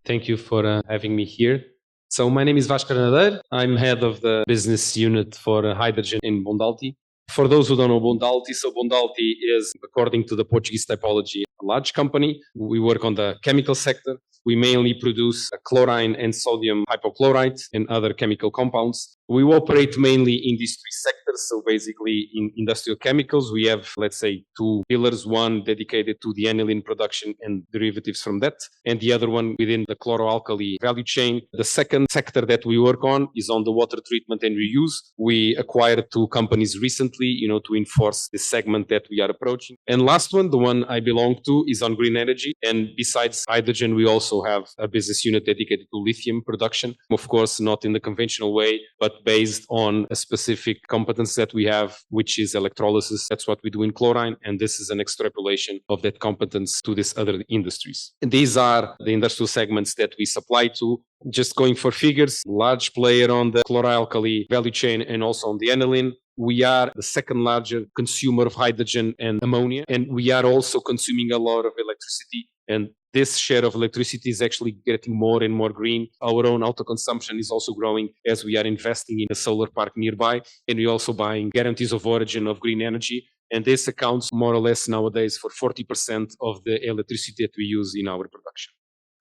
Thank you for having me here. So my name is Vasco. I'm head of the business unit for hydrogen in Bondalti. For those who don't know Bondalti, so Bondalti is, according to the Portuguese typology, a large company. We work on the chemical sector. We mainly produce chlorine and sodium hypochlorite and other chemical compounds. We operate mainly in these three sectors. So basically in industrial chemicals, we have, let's say, two pillars, one dedicated to the aniline production and derivatives from that, and the other one within the chloroalkali value chain. The second sector that we work on is on the water treatment and reuse. We acquired two companies recently, to enforce this segment that we are approaching. And last one, the one I belong to, is on green energy. And besides hydrogen, we also have a business unit dedicated to lithium production. Of course, not in the conventional way, but based on a specific competence that we have, which is electrolysis. That's what we do in chlorine. And this is an extrapolation of that competence to these other industries. And these are the industrial segments that we supply to. Just going for figures, large player on the chloralkali value chain and also on the aniline. We are the second largest consumer of hydrogen and ammonia, and we are also consuming a lot of electricity. And this share of electricity is actually getting more and more green. Our own auto consumption is also growing as we are investing in a solar park nearby, and we're also buying guarantees of origin of green energy. And this accounts more or less nowadays for 40% of the electricity that we use in our production.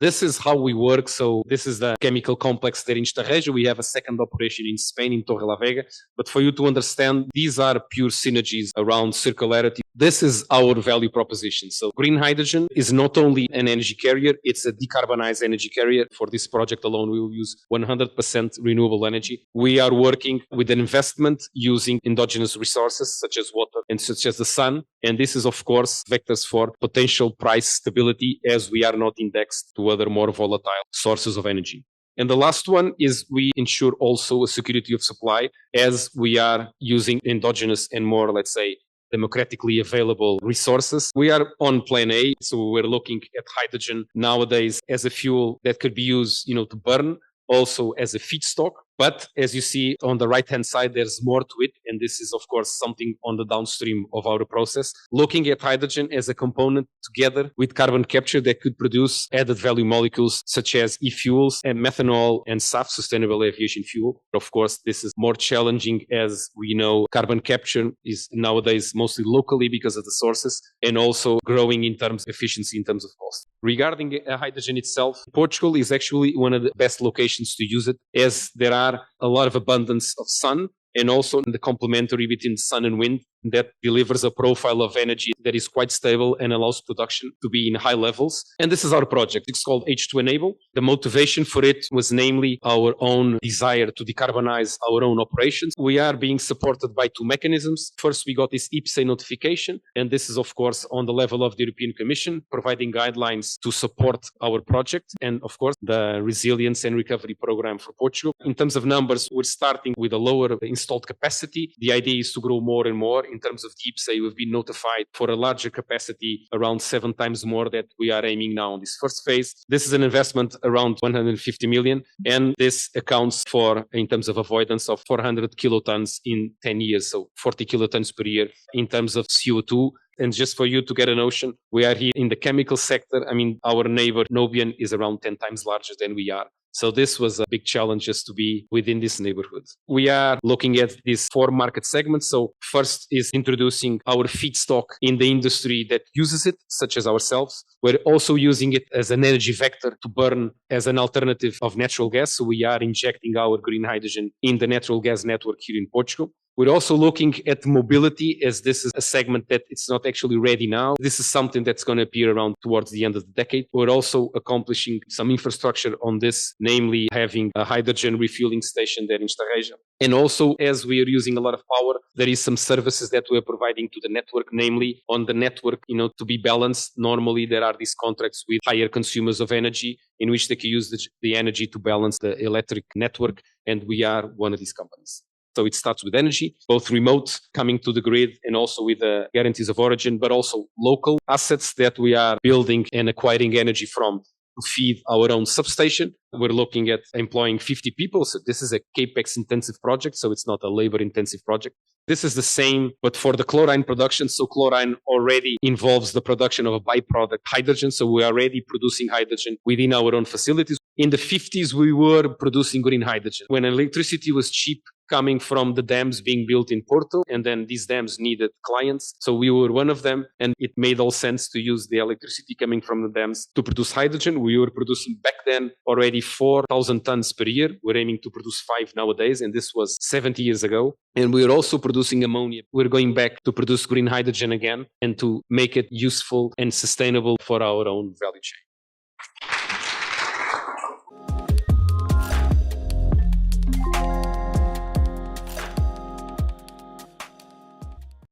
This is how we work. So this is the chemical complex there in Estarreja. We have a second operation in Spain, in Torrelavega. But for you to understand, these are pure synergies around circularity. This is our value proposition. So green hydrogen is not only an energy carrier, it's a decarbonized energy carrier. For this project alone, we will use 100% renewable energy. We are working with an investment using endogenous resources such as water and such as the sun. And this is, of course, vectors for potential price stability as we are not indexed to other more volatile sources of energy. And the last one is we ensure also a security of supply as we are using endogenous and more, let's say, democratically available resources. We are on plan A, so we're looking at hydrogen nowadays as a fuel that could be used, to burn, also as a feedstock. But as you see on the right-hand side, there's more to it. And this is, of course, something on the downstream of our process. Looking at hydrogen as a component together with carbon capture that could produce added value molecules such as e-fuels and methanol and SAF, sustainable aviation fuel. Of course, this is more challenging as we know carbon capture is nowadays mostly locally because of the sources and also growing in terms of efficiency, in terms of cost. Regarding hydrogen itself, Portugal is actually one of the best locations to use it as there are a lot of abundance of sun and also the complementary between sun and wind that delivers a profile of energy that is quite stable and allows production to be in high levels. And this is our project. It's called H2 Enable. The motivation for it was namely our own desire to decarbonize our own operations. We are being supported by two mechanisms. First, we got this IPCEI notification, and this is, of course, on the level of the European Commission, providing guidelines to support our project, and, of course, the Resilience and Recovery Program for Portugal. In terms of numbers, we're starting with a lower installed capacity. The idea is to grow more and more. In terms of the IPCEI, we've been notified for a larger capacity, around 7 times more that we are aiming now on this first phase. This is an investment around 150 million, and this accounts for, in terms of avoidance, of 400 kilotons in 10 years, so 40 kilotons per year in terms of CO2. And just for you to get a notion, we are here in the chemical sector. I mean, our neighbor Nobian is around 10 times larger than we are. So this was a big challenge just to be within this neighborhood. We are looking at these 4 market segments. So first is introducing our feedstock in the industry that uses it, such as ourselves. We're also using it as an energy vector to burn as an alternative of natural gas. So we are injecting our green hydrogen in the natural gas network here in Portugal. We're also looking at mobility, as this is a segment that it's not actually ready now. This is something that's going to appear around towards the end of the decade. We're also accomplishing some infrastructure on this, namely having a hydrogen refueling station there in Estarreja. And also, as we are using a lot of power, there is some services that we're providing to the network, namely on the network, to be balanced. Normally, there are these contracts with higher consumers of energy in which they can use the energy to balance the electric network. And we are one of these companies. So it starts with energy, both remote coming to the grid and also with guarantees of origin, but also local assets that we are building and acquiring energy from to feed our own substation. We're looking at employing 50 people. So this is a capex intensive project. So it's not a labor intensive project. This is the same, but for the chlorine production. So chlorine already involves the production of a byproduct, hydrogen. So we are already producing hydrogen within our own facilities. In the 50s, we were producing green hydrogen when electricity was cheap, coming from the dams being built in Porto, and then these dams needed clients. So we were one of them, and it made all sense to use the electricity coming from the dams to produce hydrogen. We were producing back then already 4,000 tons per year. We're aiming to produce 5 nowadays, and this was 70 years ago. And we're also producing ammonia. We're going back to produce green hydrogen again and to make it useful and sustainable for our own value chain.